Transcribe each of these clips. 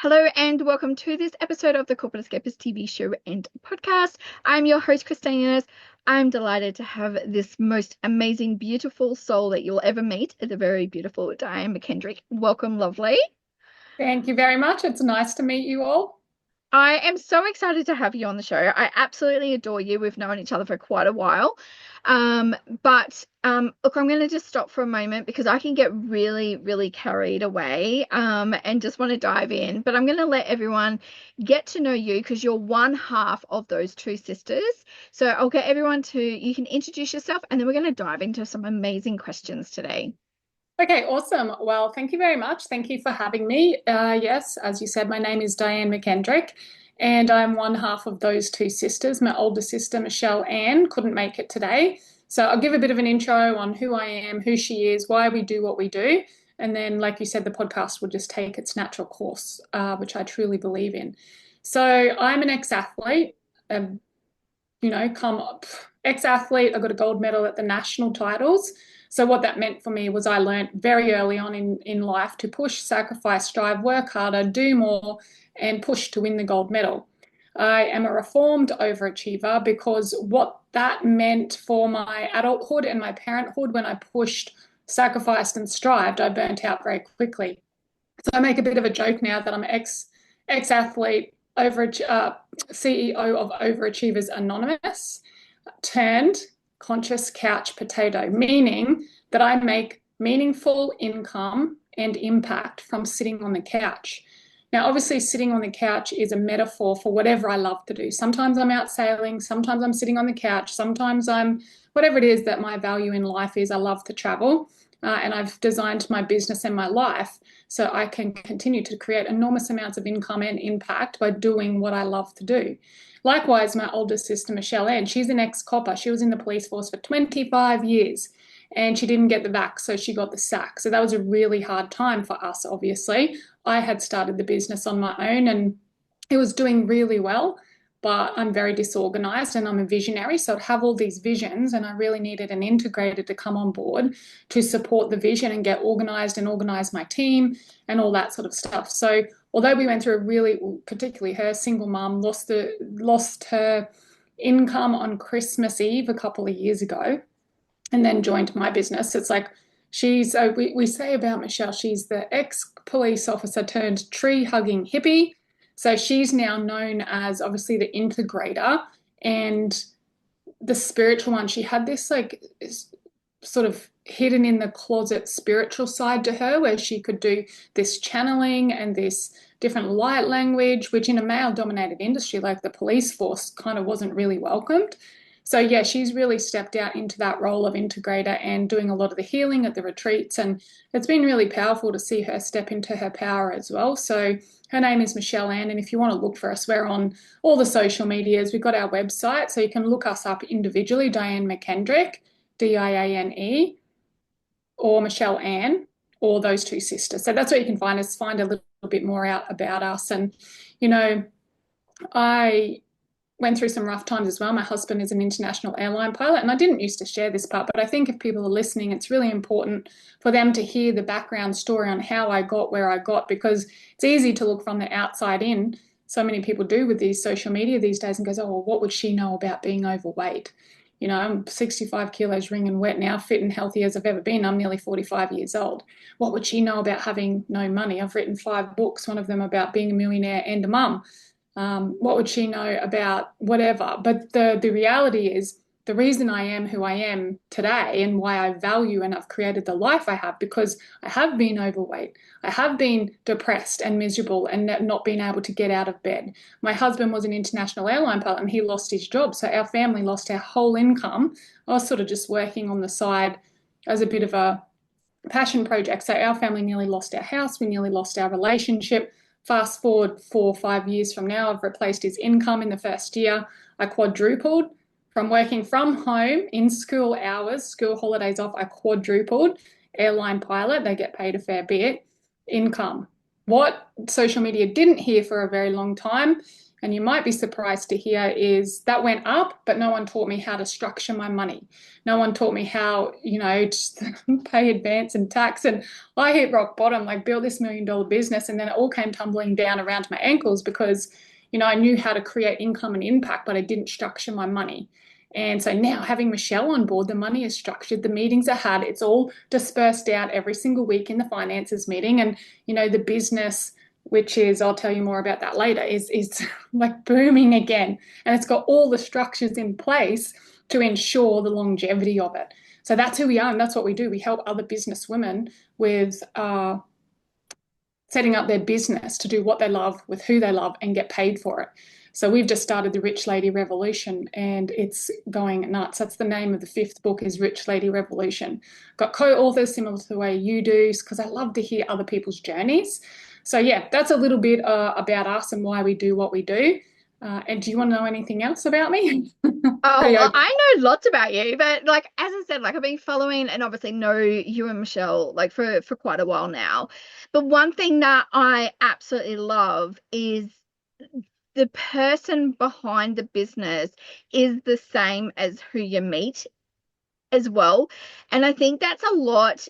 Hello and welcome to this episode of the Corporate Escapists TV show and podcast. I'm your host, Christina. I'm delighted to have this most amazing, beautiful soul that you'll ever meet, the very beautiful Diane McKendrick. Welcome, lovely. Thank you very much. It's nice to meet you all. I am so excited to have you on the show. I absolutely adore you. We've known each other for quite a while. Look, I'm going to just stop for a moment because I can get really, really carried away and just want to dive in. But I'm going to let everyone get to know you because you're one half of those two sisters. So I'll get everyone you can introduce yourself and then we're going to dive into some amazing questions today. Okay, awesome. Well, thank you very much. Thank you for having me. Yes, as you said, my name is Diane McKendrick, and I'm one half of those two sisters. My older sister, Michelle Ann, couldn't make it today. So I'll give a bit of an intro on who I am, who she is, why we do what we do. And then, like you said, the podcast will just take its natural course, which I truly believe in. So I'm an ex-athlete, come up, ex-athlete. I got a gold medal at the national titles. So what that meant for me was I learned very early on in life to push, sacrifice, strive, work harder, do more, and push to win the gold medal. I am a reformed overachiever because what that meant for my adulthood and my parenthood when I pushed, sacrificed, and strived, I burnt out very quickly. So I make a bit of a joke now that I'm ex-athlete, CEO of Overachievers Anonymous, turned conscious couch potato, meaning that I make meaningful income and impact from sitting on the couch. Now, obviously, sitting on the couch is a metaphor for whatever I love to do. Sometimes I'm out sailing, sometimes I'm sitting on the couch, sometimes I'm whatever it is that my value in life is. I love to travel, and I've designed my business and my life so I can continue to create enormous amounts of income and impact by doing what I love to do. Likewise, my older sister, Michelle Ann, she's an ex-copper. She was in the police force for 25 years and she didn't get the vax, so she got the sack. So that was a really hard time for us, obviously. I had started the business on my own and it was doing really well, but I'm very disorganized and I'm a visionary. So I'd have all these visions and I really needed an integrator to come on board to support the vision and get organized and organize my team and all that sort of stuff. So although we went through a really, particularly her single mum, lost her income on Christmas Eve a couple of years ago and then joined my business. It's like we say about Michelle, she's the ex-police officer turned tree-hugging hippie. So she's now known as obviously the integrator and the spiritual one. She had this like sort of hidden in the closet spiritual side to her where she could do this channeling and this different light language, which in a male-dominated industry like the police force kind of wasn't really welcomed. So yeah, she's really stepped out into that role of integrator and doing a lot of the healing at the retreats. And it's been really powerful to see her step into her power as well. So her name is Michelle Ann. And if you want to look for us, we're on all the social medias. We've got our website, so you can look us up individually, Diane McKendrick, Diane, or Michelle Ann, or Those Two Sisters. So that's where you can find us, find a little bit more out about us. And, I went through some rough times as well. My husband is an international airline pilot, and I didn't used to share this part, but I think if people are listening, it's really important for them to hear the background story on how I got where I got, because it's easy to look from the outside in. So many people do with these social media these days and goes, oh, well, what would she know about being overweight? I'm 65 kilos ringing wet now, fit and healthy as I've ever been. I'm nearly 45 years old. What would she know about having no money? I've written 5 books, one of them about being a millionaire and a mum. What would she know about whatever? But the reality is the reason I am who I am today and why I value and I've created the life I have, because I have been overweight. I have been depressed and miserable and not been able to get out of bed. My husband was an international airline pilot and he lost his job. So our family lost our whole income. I was sort of just working on the side as a bit of a passion project. So our family nearly lost our house. We nearly lost our relationship. Fast forward 4 or 5 years from now, I've replaced his income in the first year. I quadrupled from working from home in school hours, school holidays off. I quadrupled. Airline pilot, they get paid a fair bit. Income. What social media didn't hear for a very long time and you might be surprised to hear, is that went up, but no one taught me how to structure my money. No one taught me how, just pay advance and tax. And I hit rock bottom, like build this $1 million business. And then it all came tumbling down around my ankles because, I knew how to create income and impact, but I didn't structure my money. And so now having Michelle on board, the money is structured, the meetings are had, it's all dispersed out every single week in the finances meeting. And, the business, which is, I'll tell you more about that later, is like booming again. And it's got all the structures in place to ensure the longevity of it. So that's who we are, and that's what we do. We help other business women with setting up their business to do what they love with who they love and get paid for it. So we've just started the Rich Lady Revolution, and it's going nuts. That's the name of the 5th book, is Rich Lady Revolution. Got co-authors similar to the way you do, because I love to hear other people's journeys. So yeah, that's a little bit about us and why we do what we do. And do you want to know anything else about me? Oh, Pretty well, open. I know lots about you, but like as I said, like I've been following and obviously know you and Michelle like for quite a while now. But one thing that I absolutely love is the person behind the business is the same as who you meet as well. And I think that's a lot,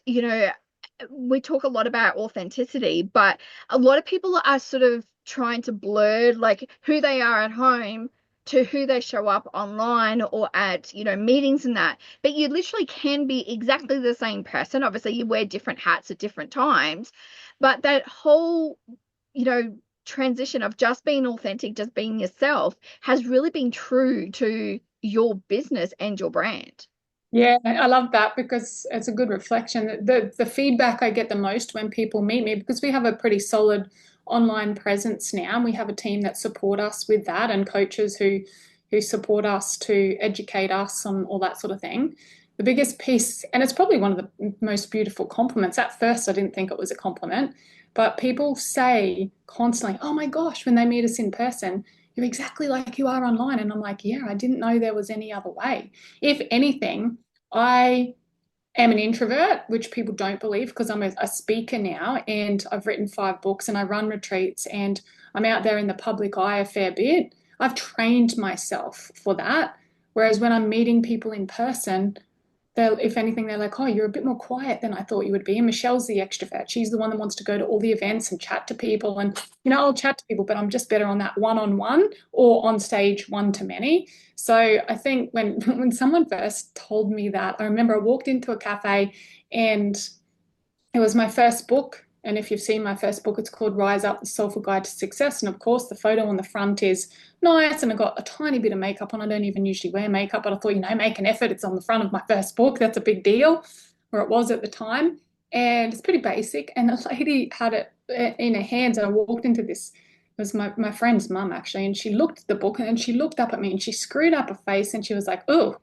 we talk a lot about authenticity, but a lot of people are sort of trying to blur like who they are at home to who they show up online or at, meetings and that. But you literally can be exactly the same person. Obviously, you wear different hats at different times, but that whole, you know, transition of just being authentic, just being yourself has really been true to your business and your brand. Yeah, I love that because it's a good reflection. The feedback I get the most when people meet me, because we have a pretty solid online presence now, and we have a team that support us with that, and coaches who support us to educate us on all that sort of thing. The biggest piece, and it's probably one of the most beautiful compliments. At first, I didn't think it was a compliment, but people say constantly, "Oh my gosh," when they meet us in person, "You're exactly like you are online." And I'm like, "Yeah, I didn't know there was any other way." If anything, I am an introvert, which people don't believe because I'm a speaker now, and I've written 5 books and I run retreats and I'm out there in the public eye a fair bit. I've trained myself for that. Whereas when I'm meeting people in person, if anything, they're like, "Oh, you're a bit more quiet than I thought you would be." And Michelle's the extrovert. She's the one that wants to go to all the events and chat to people. And, I'll chat to people, but I'm just better on that one-on-one or on stage one-to-many. So I think when when someone first told me that, I remember I walked into a cafe and it was my first book. And if you've seen my first book, it's called Rise Up, The Soulful Guide to Success. And of course, the photo on the front is nice. And I got a tiny bit of makeup on. I don't even usually wear makeup, but I thought, make an effort. It's on the front of my first book. That's a big deal, or it was at the time. And it's pretty basic. And the lady had it in her hands. And I walked into this. It was my friend's mum, actually. And she looked at the book and she looked up at me and she screwed up her face and she was like, "Oh,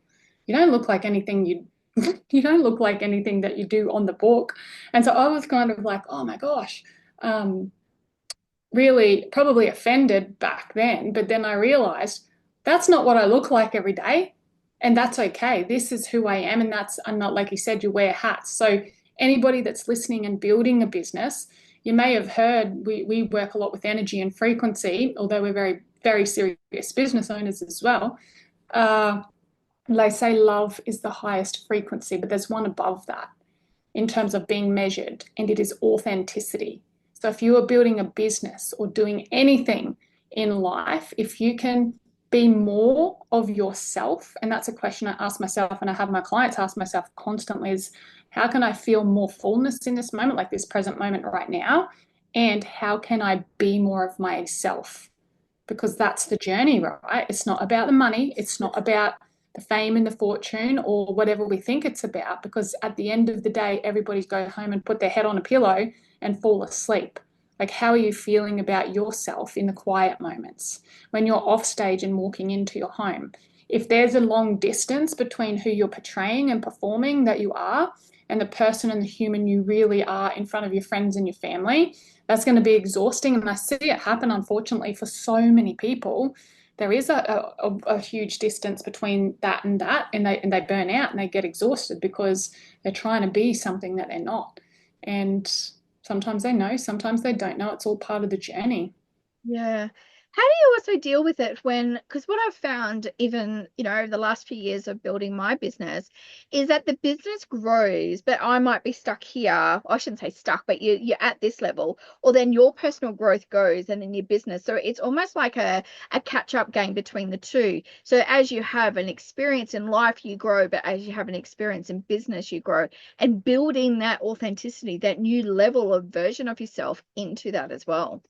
you don't look like anything you don't look like anything that you do on the book." And so I was kind of like, "Oh my gosh," um, really probably offended back then. But then I realized that's not what I look like every day. And that's okay. This is who I am. And I'm not, like you said, you wear hats. So anybody that's listening and building a business, you may have heard we work a lot with energy and frequency, although we're very, very serious business owners as well. Uh, they say love is the highest frequency, but there's one above that in terms of being measured, and it is authenticity. So if you are building a business or doing anything in life, if you can be more of yourself, and that's a question I ask myself and I have my clients ask myself constantly, is how can I feel more fullness in this moment, like this present moment right now? And how can I be more of myself? Because that's the journey, right? It's not about the money. It's not about the fame and the fortune or whatever we think it's about, because at the end of the day, everybody's go home and put their head on a pillow and fall asleep. Like, how are you feeling about yourself in the quiet moments when you're off stage and walking into your home? If there's a long distance between who you're portraying and performing that you are and the person and the human you really are in front of your friends and your family, that's going to be exhausting. And I see it happen, unfortunately, for so many people. There is a huge distance between that, and they burn out and they get exhausted because they're trying to be something that they're not. And sometimes they know, sometimes they don't know. It's all part of the journey. Yeah. How do you also deal with it when, because what I've found, even, over the last few years of building my business, is that the business grows, but I might be stuck here. I shouldn't say stuck, but you're at this level, or then your personal growth goes and then your business. So it's almost like a catch-up game between the two. So as you have an experience in life, you grow, but as you have an experience in business, you grow. And building that authenticity, that new level of version of yourself into that as well.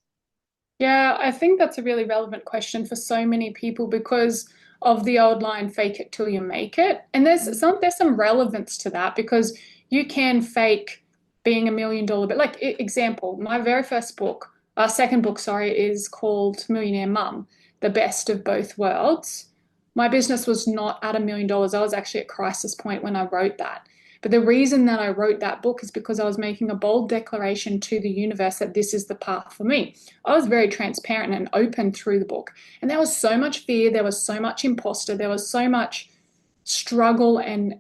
Yeah, I think that's a really relevant question for so many people because of the old line, fake it till you make it. And there's some relevance to that because you can fake being $1 million, but like example, my very first book, second book, sorry, is called Millionaire Mum, The Best of Both Worlds. My business was not at $1 million. I was actually at crisis point when I wrote that. But the reason that I wrote that book is because I was making a bold declaration to the universe that this is the path for me. I was very transparent and open through the book. And there was so much fear, there was so much imposter, there was so much struggle and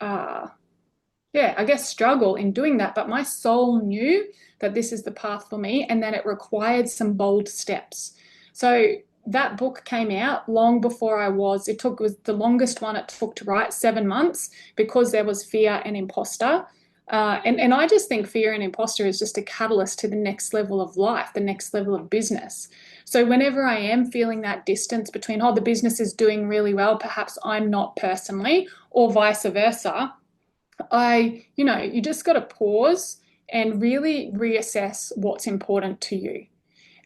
yeah, I guess struggle in doing that. But my soul knew that this is the path for me and that it required some bold steps. So that book came out long before it was the longest one it took to write, 7 months, because there was fear and imposter. And I just think fear and imposter is just a catalyst to the next level of life, the next level of business. So whenever I am feeling that distance between, oh, the business is doing really well, perhaps I'm not personally, or vice versa, you just got to pause and really reassess what's important to you.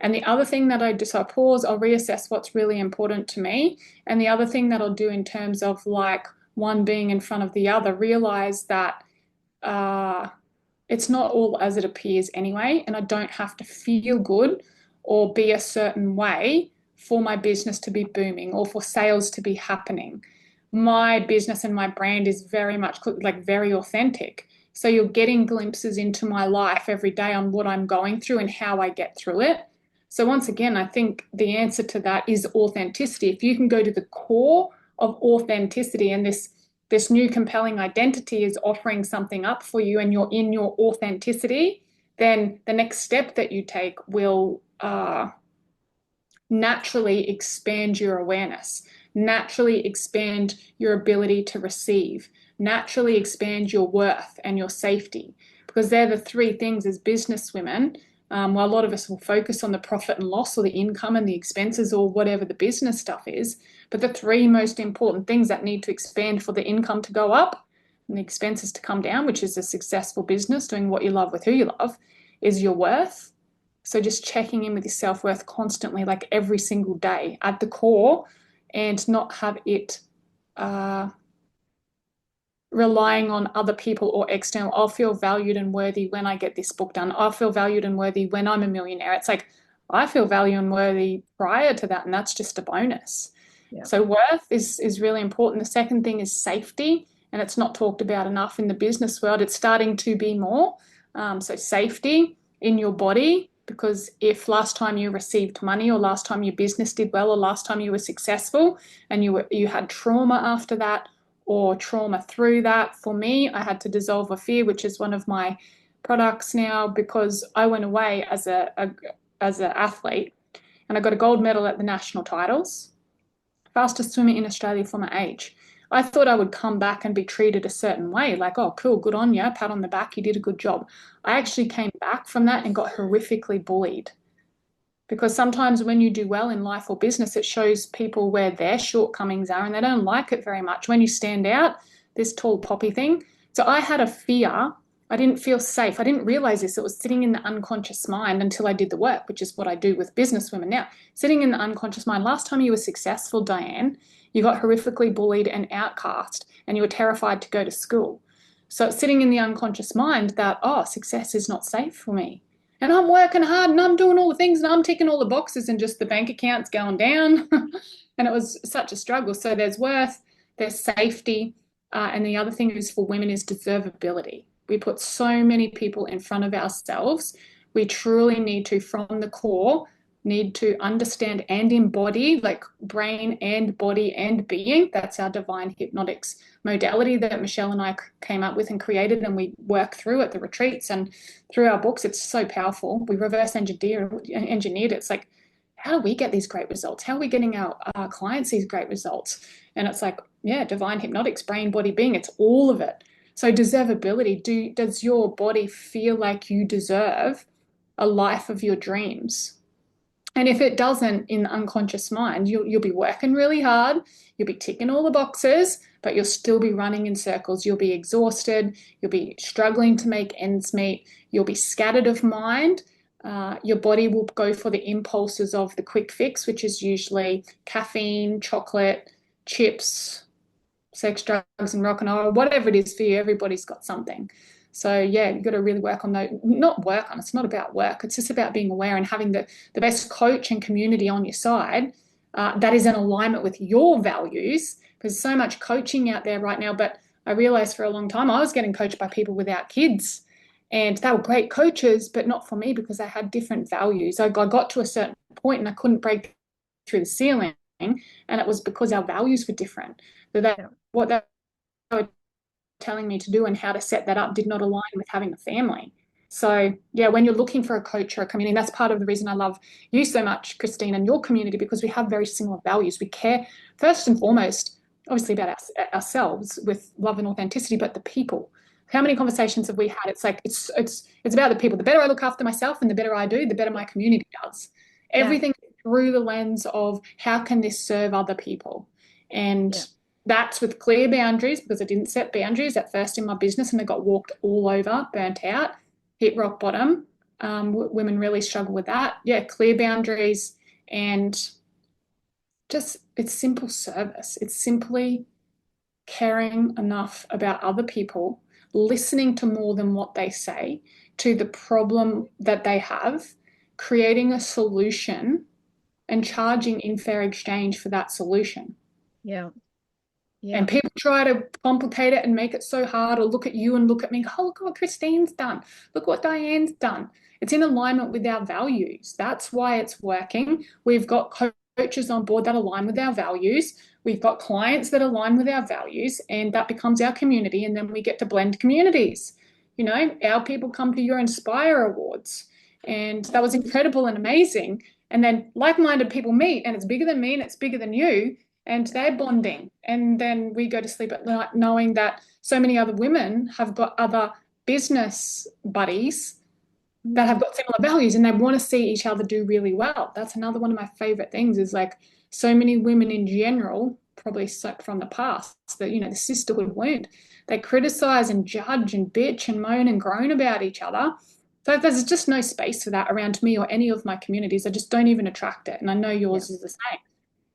And the other thing that I do, so I pause, I'll reassess what's really important to me. And the other thing that I'll do in terms of like one being in front of the other, realize that uh, it's not all as it appears anyway. And I don't have to feel good or be a certain way for my business to be booming or for sales to be happening. My business and my brand is very much like very authentic. So you're getting glimpses into my life every day on what I'm going through and how I get through it. So once again, I think the answer to that is authenticity. If you can go to the core of authenticity and this new compelling identity is offering something up for you and you're in your authenticity, then the next step that you take will naturally expand your awareness, naturally expand your ability to receive, naturally expand your worth and your safety. Because they're the three things as business women. While a lot of us will focus on the profit and loss or the income and the expenses or whatever the business stuff is, but the three most important things that need to expand for the income to go up and the expenses to come down, which is a successful business, doing what you love with who you love, is your worth. So just checking in with your self-worth constantly, like every single day at the core, and not have it relying on other people or external. I'll feel valued and worthy when I get this book done. I'll feel valued and worthy when I'm a millionaire. It's like I feel valued and worthy prior to that, and that's just a bonus. Yeah. So worth is really important. The second thing is safety, and it's not talked about enough in the business world. It's starting to be more. So safety in your body, because if last time you received money or last time your business did well or last time you were successful and you had trauma after that or trauma through that, for me, I had to dissolve a fear, which is one of my products now, because I went away as as an athlete and I got a gold medal at the national titles, fastest swimmer in Australia for my age. I thought I would come back and be treated a certain way, like, oh, cool, good on you, pat on the back, you did a good job. I actually came back from that and got horrifically bullied. Because sometimes when you do well in life or business, it shows people where their shortcomings are and they don't like it very much. When you stand out, this tall poppy thing. So I had a fear. I didn't feel safe. I didn't realize this. It was sitting in the unconscious mind until I did the work, which is what I do with business women now. Sitting in the unconscious mind. Last time you were successful, Diane, you got horrifically bullied and outcast, and you were terrified to go to school. So it's sitting in the unconscious mind that, oh, success is not safe for me. And I'm working hard and I'm doing all the things and I'm ticking all the boxes and just the bank account's going down. And it was such a struggle. So there's worth, there's safety. And the other thing is for women is deservability. We put so many people in front of ourselves. We truly need to, from the core, need to understand and embody, like brain and body and being. That's our divine hypnotics modality that Michelle and I came up with and created, and we work through at the retreats and through our books. It's so powerful. We reverse engineered it. It's like, how do we get these great results? How are we getting our clients these great results? And it's like, yeah, divine hypnotics, brain, body, being, it's all of it. So deservability, does your body feel like you deserve a life of your dreams? And if it doesn't, in the unconscious mind, you'll be working really hard, you'll be ticking all the boxes, but you'll still be running in circles. You'll be exhausted, you'll be struggling to make ends meet, you'll be scattered of mind. Your body will go for the impulses of the quick fix, which is usually caffeine, chocolate, chips, sex, drugs, and rock and roll, whatever it is for you. Everybody's got something. So yeah, you've got to really work on those. Not work on, it's not about work. It's just about being aware and having the best coach and community on your side that is in alignment with your values. Because so much coaching out there right now. But I realized for a long time I was getting coached by people without kids. And they were great coaches, but not for me because they had different values. I got to a certain point and I couldn't break through the ceiling. And it was because our values were different. So what they were telling me to do and how to set that up did not align with having a family. So yeah, when you're looking for a coach or a community, that's part of the reason I love you so much, Christine, and your community, because we have very similar values. We care first and foremost, obviously, about ourselves with love and authenticity, but the people. How many conversations have we had? It's like it's about the people. The better I look after myself and the better I do, the better my community does. Everything through the lens of how can this serve other people? And that's with clear boundaries, because I didn't set boundaries at first in my business and I got walked all over, burnt out, hit rock bottom. Women really struggle with that. Yeah, clear boundaries and just it's simple service. It's simply caring enough about other people, listening to more than what they say, to the problem that they have, creating a solution and charging in fair exchange for that solution. Yeah. Yeah. And people try to complicate it and make it so hard, or look at you and look at me, oh, look what Christine's done. Look what Diane's done. It's in alignment with our values. That's why it's working. We've got coaches on board that align with our values. We've got clients that align with our values, and that becomes our community. And then we get to blend communities. You know, our people come to your Inspire Awards, and that was incredible and amazing. And then like-minded people meet, and it's bigger than me and it's bigger than you. And they're bonding. And then we go to sleep at night knowing that so many other women have got other business buddies that have got similar values and they want to see each other do really well. That's another one of my favorite things is like so many women in general, probably from the past, that, you know, the sisterhood wound, they criticize and judge and bitch and moan and groan about each other. So there's just no space for that around me or any of my communities. I just don't even attract it. And I know yours is the same.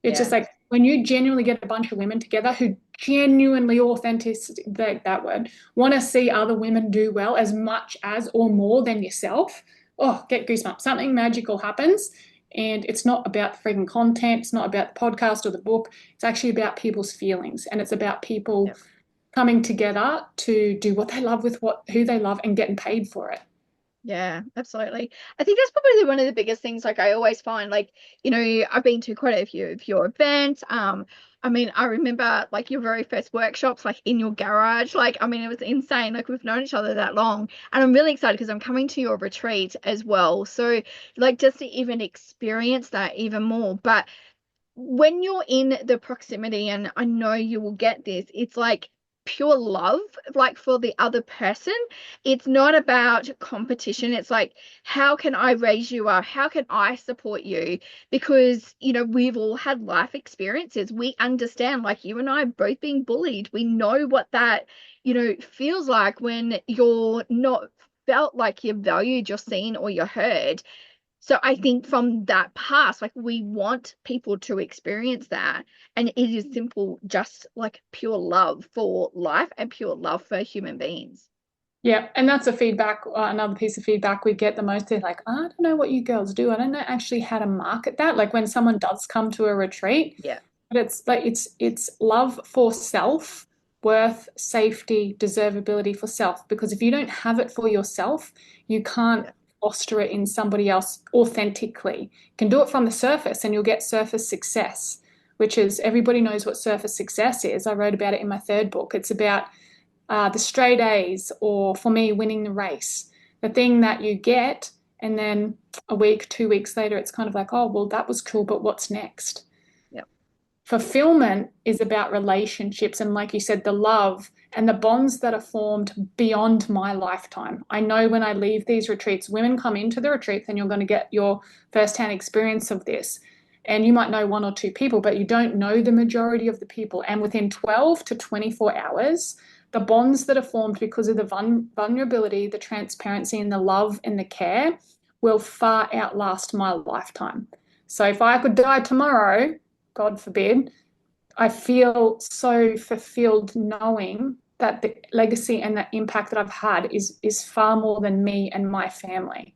It's just like when you genuinely get a bunch of women together who genuinely that word, want to see other women do well as much as or more than yourself, oh, get goosebumps. Something magical happens. And it's not about the freaking content. It's not about the podcast or the book. It's actually about people's feelings. And it's about people coming together to do what they love with who they love and getting paid for it. Yeah, absolutely. I think that's probably one of the biggest things. Like I always find, like, you know, I've been to quite a few of your events. I mean, I remember like your very first workshops, like in your garage. Like, I mean, it was insane. Like we've known each other that long, and I'm really excited because I'm coming to your retreat as well. So, like, just to even experience that even more. But when you're in the proximity, and I know you will get this, it's like pure love, like for the other person. It's not about competition. It's like, how can I raise you up? How can I support you? Because, you know, we've all had life experiences. We understand, like you and I both being bullied. We know what that, you know, feels like when you're not felt like you're valued, you're seen, or you're heard. So I think from that past, like we want people to experience that. And it is simple, just like pure love for life and pure love for human beings. Yeah, and that's a feedback, another piece of feedback we get the most is like, I don't know what you girls do. I don't know actually how to market that. Like when someone does come to a retreat, Yeah. but it's like it's love for self, worth, safety, deservability for self. Because if you don't have it for yourself, you can't foster it in somebody else authentically. You can do it from the surface and you'll get surface success, which is everybody knows what surface success is. I wrote about it in my third book. It's about the straight A's, or for me, winning the race. The thing that you get And then a week, 2 weeks later, it's kind of like, oh, well, that was cool, but what's next? Yeah. Fulfillment is about relationships and, like you said, the love and the bonds that are formed beyond my lifetime. I know when I leave these retreats, women come into the retreats and you're going to get your firsthand experience of this. And you might know one or two people, but you don't know the majority of the people. And within 12 to 24 hours, the bonds that are formed because of the vulnerability, the transparency, and the love and the care will far outlast my lifetime. So if I could die tomorrow, God forbid, I feel so fulfilled knowing that the legacy and the impact that I've had is far more than me and my family.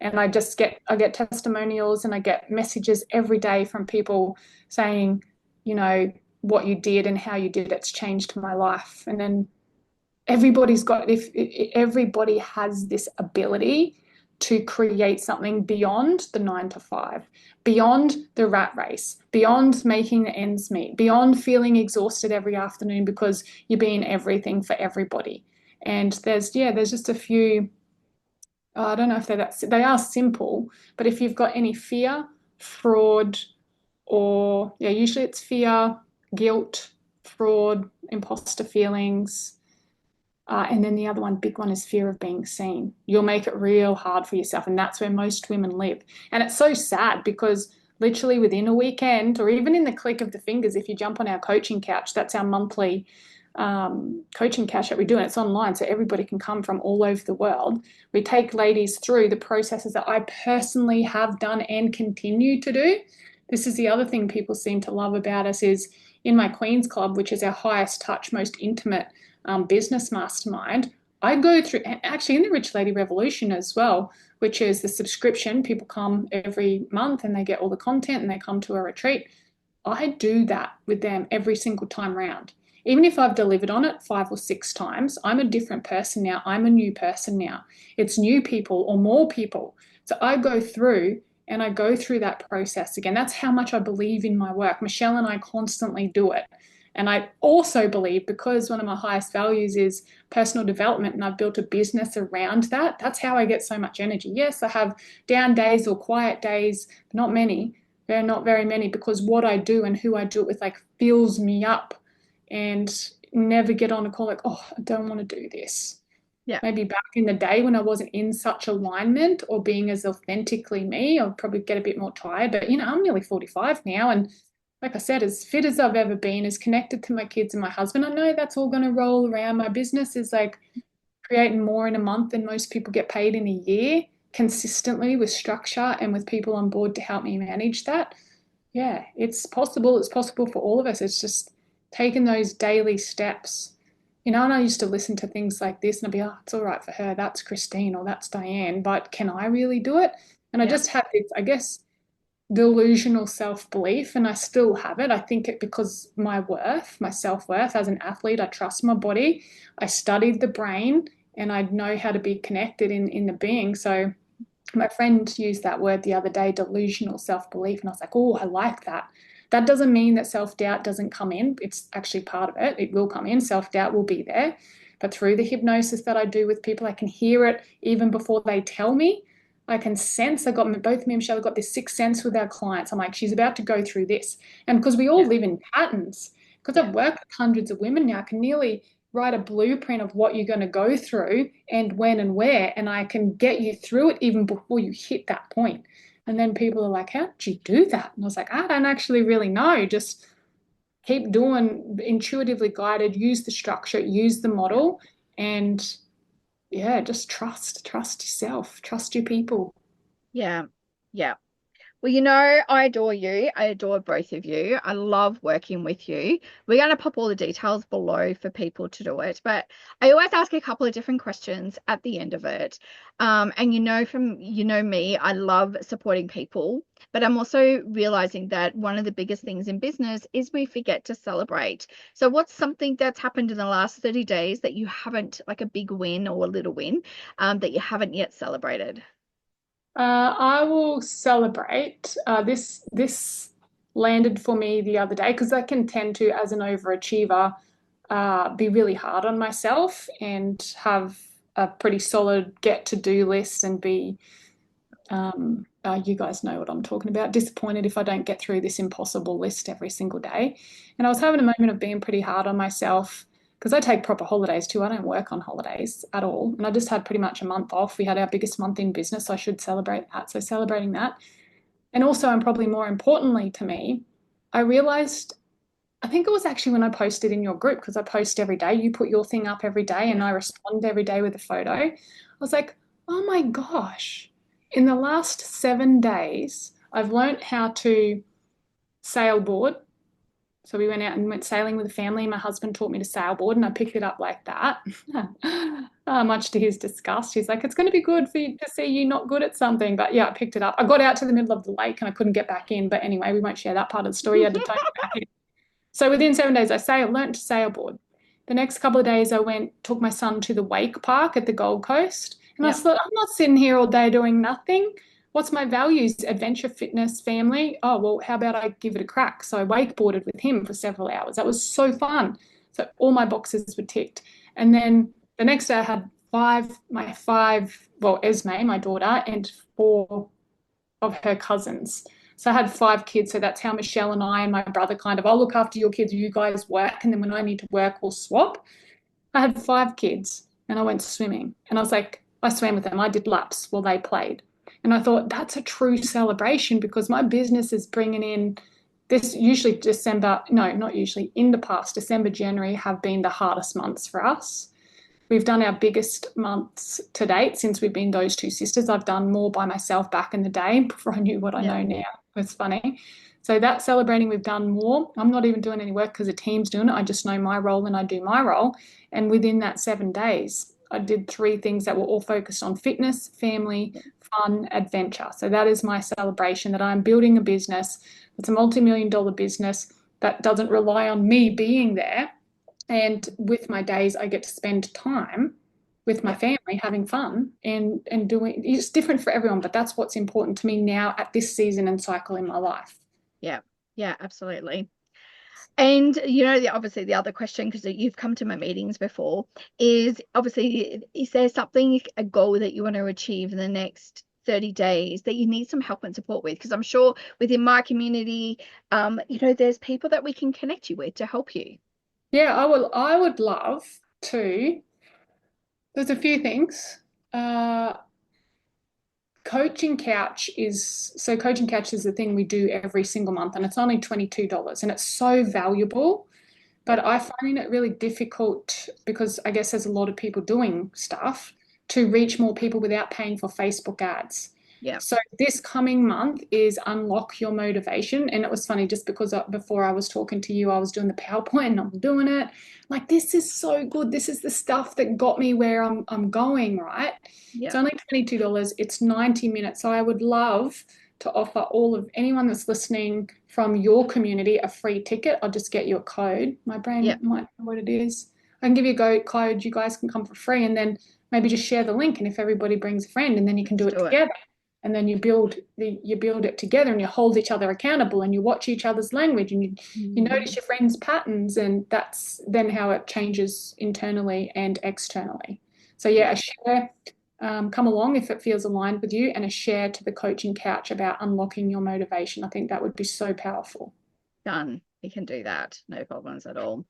And I get testimonials and I get messages every day from people saying, you know, what you did and how you did it's changed my life. And then if everybody has this ability to create something beyond the 9 to 5, beyond the rat race, beyond making the ends meet, beyond feeling exhausted every afternoon because you're being everything for everybody. And there's just a few, I don't know if they are simple, but if you've got any fear, fraud, or yeah, usually it's fear, guilt, fraud, imposter feelings, and then the other one, big one, is fear of being seen. You'll make it real hard for yourself. And that's where most women live. And it's so sad because literally within a weekend, or even in the click of the fingers, if you jump on our coaching couch, that's our monthly coaching couch that we do. And it's online, so everybody can come from all over the world. We take ladies through the processes that I personally have done and continue to do. This is the other thing people seem to love about us is in my Queen's Club, which is our highest touch, most intimate business mastermind, I go through, actually in the Rich Lady Revolution as well, which is the subscription. People come every month and they get all the content and they come to a retreat. I do that with them every single time round. Even if I've delivered on it 5 or 6 times, I'm a different person now. I'm a new person now. It's new people or more people. So I go through and I go through that process again. That's how much I believe in my work. Michelle and I constantly do it. And I also believe, because one of my highest values is personal development and I've built a business around that, that's how I get so much energy. Yes, I have down days or quiet days, but not many. There are not very many, because what I do and who I do it with like fills me up, and never get on a call like, oh, I don't want to do this. Yeah. Maybe back in the day when I wasn't in such alignment or being as authentically me, I'd probably get a bit more tired. But, I'm nearly 45 now. And like I said, as fit as I've ever been, as connected to my kids and my husband, I know that's all going to roll around. My business is like creating more in a month than most people get paid in a year, consistently with structure and with people on board to help me manage that. Yeah, it's possible. It's possible for all of us. It's just taking those daily steps. And I used to listen to things like this and I'd be, oh, it's all right for her. That's Christine or that's Diane, but can I really do it? And I Yeah. just had this, I guess, delusional self-belief, and I still have it. I think it because my self-worth as an athlete, I trust my body. I studied the brain and I know how to be connected in the being. So my friend used that word the other day, delusional self-belief, and I was like, oh, I like that. That doesn't mean that self-doubt doesn't come in. It's actually part of it. It will come in. Self-doubt will be there. But through the hypnosis that I do with people, I can hear it even before they tell me. I can sense. Both me and Michelle have got this sixth sense with our clients. I'm like, she's about to go through this. And because we all Yeah. live in patterns, because Yeah. I've worked with hundreds of women now, I can nearly write a blueprint of what you're going to go through and when and where, and I can get you through it even before you hit that point. And then people are like, how did you do that? And I was like, I don't actually really know. Just keep doing, intuitively guided, use the structure, use the Yeah. model, and yeah, just trust yourself, trust your people. Yeah. Yeah. Well, I adore you. I adore both of you. I love working with you. We're going to pop all the details below for people to do it. But I always ask a couple of different questions at the end of it. And me, I love supporting people. But I'm also realizing that one of the biggest things in business is we forget to celebrate. So what's something that's happened in the last 30 days that you haven't, like a big win or a little win, that you haven't yet celebrated? I will celebrate. This landed for me the other day because I can tend to, as an overachiever, be really hard on myself and have a pretty solid get to do list and be You guys know what I'm talking about. Disappointed if I don't get through this impossible list every single day. And I was having a moment of being pretty hard on myself because I take proper holidays too. I don't work on holidays at all. And I just had pretty much a month off. We had our biggest month in business. So I should celebrate that. So celebrating that. And also, and probably more importantly to me, I realized, I think it was actually when I posted in your group, because I post every day. You put your thing up every day and Yeah. I respond every day with a photo. I was like, oh my gosh, in the last 7 days, I've learned how to sailboard. So we went out and went sailing with the family. My husband taught me to sailboard and I picked it up like that. Much to his disgust. He's like, it's going to be good for you to see you not good at something. But yeah, I picked it up. I got out to the middle of the lake and I couldn't get back in. But anyway, we won't share that part of the story. You had to take me back in. So within 7 days, learned to sailboard. The next couple of days, took my son to the wake park at the Gold Coast. And I Yeah. thought, I'm not sitting here all day doing nothing. What's my values? Adventure, fitness, family. Oh, well, how about I give it a crack? So I wakeboarded with him for several hours. That was so fun. So all my boxes were ticked. And then the next day I had Esme, my daughter, and four of her cousins. So I had 5 kids. So that's how Michelle and I and my brother I'll look after your kids, you guys work. And then when I need to work, we'll swap. I had 5 kids and I went swimming. And I was like, I swam with them. I did laps while they played. And I thought that's a true celebration because my business is bringing in this usually December, no, not usually, in the past, December, January have been the hardest months for us. We've done our biggest months to date since we've been those two sisters. I've done more by myself back in the day before I knew what I Yeah. know now. It's funny. So that celebrating, we've done more. I'm not even doing any work because the team's doing it. I just know my role and I do my role. And within that 7 days, I did 3 things that were all focused on fitness, family, Yeah. fun, adventure. So that is my celebration that I'm building a business. It's a multi-million-dollar business that doesn't rely on me being there. And with my days, I get to spend time with my Yeah. family having fun and doing it's different for everyone, but that's what's important to me now at this season and cycle in my life. Yeah. Yeah, absolutely. And obviously the other question, because you've come to my meetings before, is obviously, is there something, a goal that you want to achieve in the next 30 days that you need some help and support with? Because I'm sure within my community, there's people that we can connect you with to help you. Yeah, I would love to. There's a few things. Uh, Coaching Couch is the thing we do every single month, and it's only $22, and it's so valuable. Yeah. But I find it really difficult because I guess there's a lot of people doing stuff to reach more people without paying for Facebook ads. Yeah. So this coming month is unlock your motivation. And it was funny just because before I was talking to you, I was doing the PowerPoint and I'm doing it. Like, this is so good. This is the stuff that got me where I'm going, right? It's Yeah. only $22. It's 90 minutes. So I would love to offer all of anyone that's listening from your community a free ticket. I'll just get you a code. My Yeah. brain might know what it is. I can give you a code. You guys can come for free and then maybe just share the link. And if everybody brings a friend and then you can do Let's it do it. together. And then you build it together and you hold each other accountable and you watch each other's language and you notice Mm. your friends' patterns and that's then how it changes internally and externally. So yeah, Yeah. a share come along if it feels aligned with you and a share to the coaching couch about unlocking your motivation. I think that would be so powerful. Done. We can do that. No problems at all.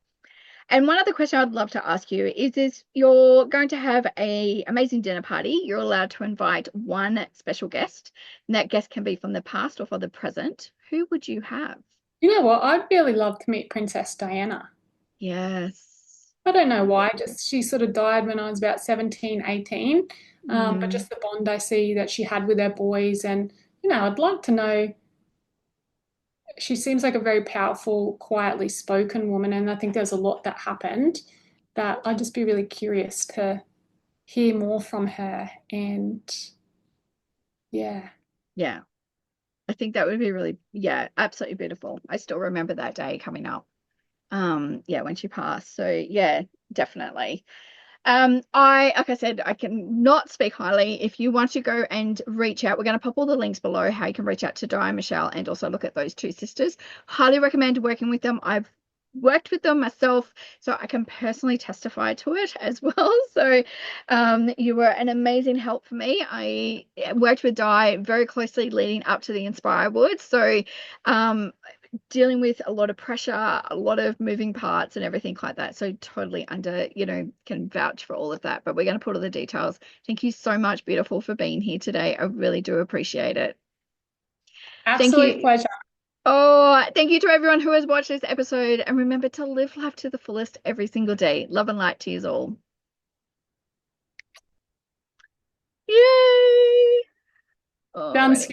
And one other question I'd love to ask you is you're going to have a amazing dinner party. You're allowed to invite one special guest, and that guest can be from the past or from the present. Who would you have? You know what? I'd really love to meet Princess Diana. Yes. I don't know why, just she sort of died when I was about 17, 18. But Mm, just the bond I see that she had with her boys. And, I'd like to know. She seems like a very powerful, quietly spoken woman. And I think there's a lot that happened that I'd just be really curious to hear more from her. And yeah. yeah. I think that would be really, yeah, absolutely beautiful. I still remember that day coming up. Yeah, when she passed. So yeah, definitely. Like I said, I can not speak highly. If you want to go and reach out, we're going to pop all the links below how you can reach out to Di and Michelle and also look at those two sisters. Highly recommend working with them. I've worked with them myself, so I can personally testify to it as well. So you were an amazing help for me. I worked with Di very closely leading up to the Inspire Awards. So um, dealing with a lot of pressure, a lot of moving parts and everything like that. So totally can vouch for all of that. But we're going to put all the details. Thank you so much, beautiful, for being here today. I really do appreciate it. Thank Absolute you. pleasure. Oh, thank you to everyone who has watched this episode. And remember to live life to the fullest every single day. Love and light to you all. Yay! Done, Alrighty. Stu.